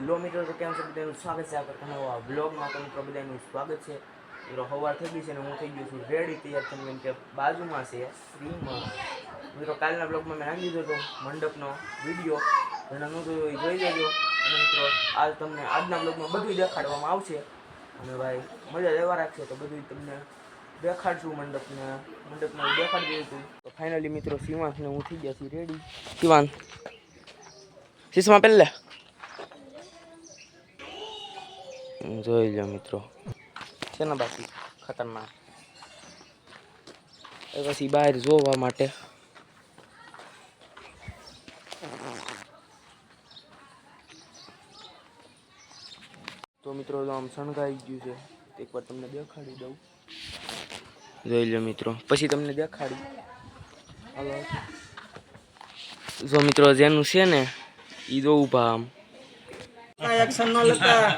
Hello મિત્રો, તો કેમ છો? બધાનું સ્વાગત છે આપણે નવા બ્લોગમાં. તો મિત્રો બધાનું સ્વાગત છે. મિત્રો સવાર થઈ ગઈ છે અને હું થઈ ગયો છું રેડી તૈયાર થઈને, કેમ કે બાજુમાં છે શ્રીમાં. મિત્રો કાલના બ્લોગમાં મેં નાખી દીધો હતો મંડપનો વિડીયો, જેને ન જોયો એ જોઈ લેજો. અને મિત્રો આજ તમને આજના બ્લોગમાં બધું દેખાડવામાં આવશે અને ભાઈ મજા લેવા રાખશે તો બધું તમને દેખાડશું. મંડપમાં દેખાડી દીધું હતું. તો ફાઇનલી મિત્રો શિવાંશને હું થઈ ગયા છું રેડી. શિવાંશ શીશમાં પહેલે જોઈ લો મિત્રો છે ને બાકી ખતરનાક. પછી બહાર જોવા માટે તો મિત્રો આમ શણગાઈ ગયું છે. એકવાર તમને દેખાડી દઉં, જોઈ લો મિત્રો, પછી તમને દેખાડી. હાલો જો મિત્રો જેનું છે ને એ જો ઊભા આમ એક્શન ન લેતા.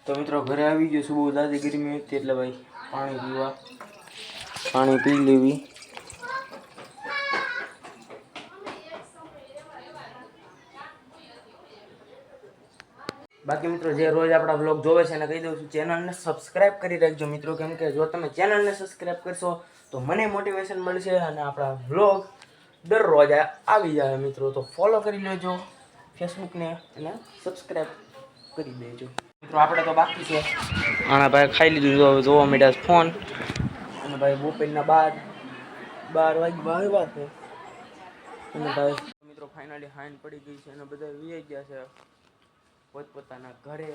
તો મિત્રો ઘરે આવી ગયો છું, બહુ દાદી ગરમી હતી એટલે ભાઈ પાણી પી લેવી. બાકી મિત્રો જે રોજ આપણા બ્લોગ જોવે છે એને કહી દઉં છું ચેનલને સબસ્ક્રાઇબ કરી રાખજો મિત્રો, કેમ કે જો તમે ચેનલને સબસ્ક્રાઇબ કરશો તો મને મોટિવેશન મળશે અને આપણા બ્લોગ દરરોજ આવી જાય મિત્રો. તો ફોલો કરી લેજો ફેસબુકને અને સબસ્ક્રાઇબ કરી દેજો મિત્રો. આપણે તો બાકી છે. આના ભાઈ ખાઈ લીધું, જોવા માંડ્યા ફોન. અને ભાઈ બપોરના 12 વાગ્યા છે. અને ભાઈ મિત્રો ફાઇનલી હાઈન પડી ગઈ છે અને બધા વી ગયા છે પોતપોતાના ઘરે.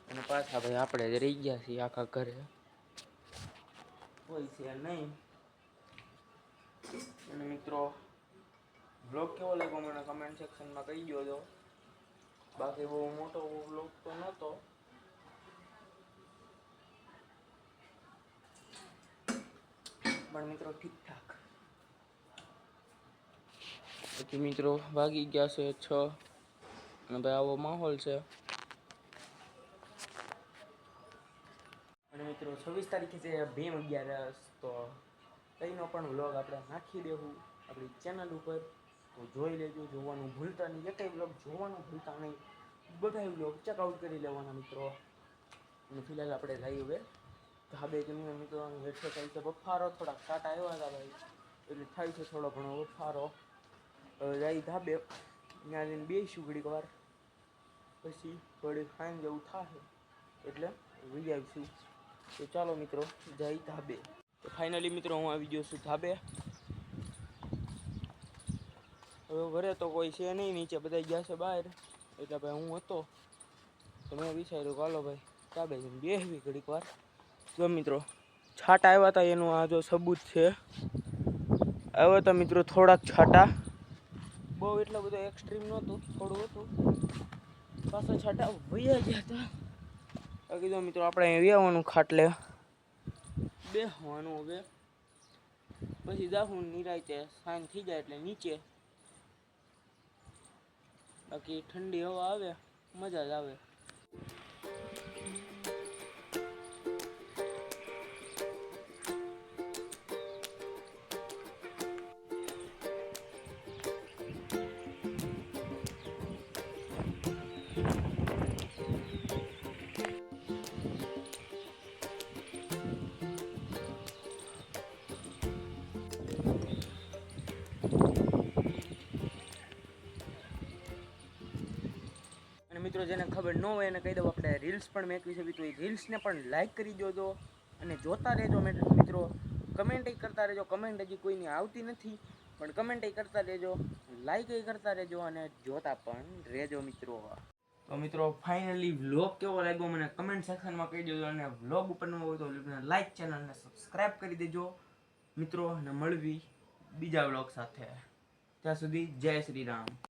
અને પાછા ભાઈ આપણે જ રહી ગયા છીએ આખા ઘરે, કોઈ છે નહીં. અને મિત્રો બ્લોગ કેવો લાગ્યો મને કમેન્ટ સેક્શનમાં કહી દો છો. બાકી બહુ મોટો બ્લોગ તો નહોતો, પણ મિત્રો ઠીકઠાક. પછી મિત્રો વાગી ગયા છે 6 અને ભાઈ આવો માહોલ છે. અને મિત્રો 26 તારીખે છે ભીમ 11, તો કંઈનો પણ વ્લોગ આપણે નાખી દેવું આપણી ચેનલ ઉપર. તો જોઈ લેજો, જોવાનું ભૂલતા નહીં, એકેય વ્લોગ જોવાનું ભૂલતા નહીં. બધા વ્લોગ ચેકઆઉટ કરી લેવાના મિત્રો. અને ફિલહાલ આપણે જઈએ હવે ધાબે, કેમ મિત્રો હેઠે થાય છે બફારો, થોડાક કાંટા આવ્યા હતા ભાઈ એટલે થાય છે થોડો ઘણો બફારો. હવે જાય ધાબે, ત્યાં જઈને બેસીશું ઘડીક વાર, પછી થોડી ખાઈને જેવું થાય એટલે વહી આવીશું. તો ચાલો મિત્રો જઈ ધાબે. તો ફાઇનલી મિત્રો હું આવી ગયો છું ધાબે. હવે ઘરે તો કોઈ છે નહીં, નીચે બધા ગયા છે બહાર, એટલે ભાઈ હું હતો તો મેં વિચાર્યું કે હાલો ભાઈ ધાબે જઈને બેસવી ઘડીક વાર. જો મિત્રો છાંટા આવ્યા હતા એનું આ જો સબૂત છે. આવ્યા હતા મિત્રો થોડાક છાંટા, બહુ એટલું બધું એક્સ્ટ્રીમ નહોતું, થોડું હતું. પાછા છાંટા વયા ગયા હતા. બાકી જો મિત્રો આપણે અહીં આવવાનું ખાટલે બેસવાનું. હવે પછી જાઉં નિરાંતે, સાંજ થઈ જાય એટલે નીચે. બાકી ઠંડી હવા આવે, મજા જ આવે. મિત્રો જેને ખબર ન હોય એને કહી દઉં, આપણે રીલ્સ પણ મેકવી છે, તો એ રીલ્સને પણ લાઇક કરી દેજો અને જોતા રહેજો મિત્રો. કમેન્ટ કરતા રહેજો. કમેન્ટ હજી કોઈની આવતી નથી, પણ કમેન્ટ કરતા રહેજો, લાઇક કરતા રહેજો અને જોતા પણ રહેજો મિત્રો. તો મિત્રો ફાઇનલી વ્લોગ કેવો લાગ્યો મને કમેન્ટ સેક્શનમાં કહી દેજો. અને વ્લોગ ઉપર ન હોય તો લાઇક, ચેનલને સબસ્ક્રાઈબ કરી દેજો મિત્રો. અને મળવી બીજા વ્લોગ સાથે. ત્યાં સુધી જય શ્રી રામ.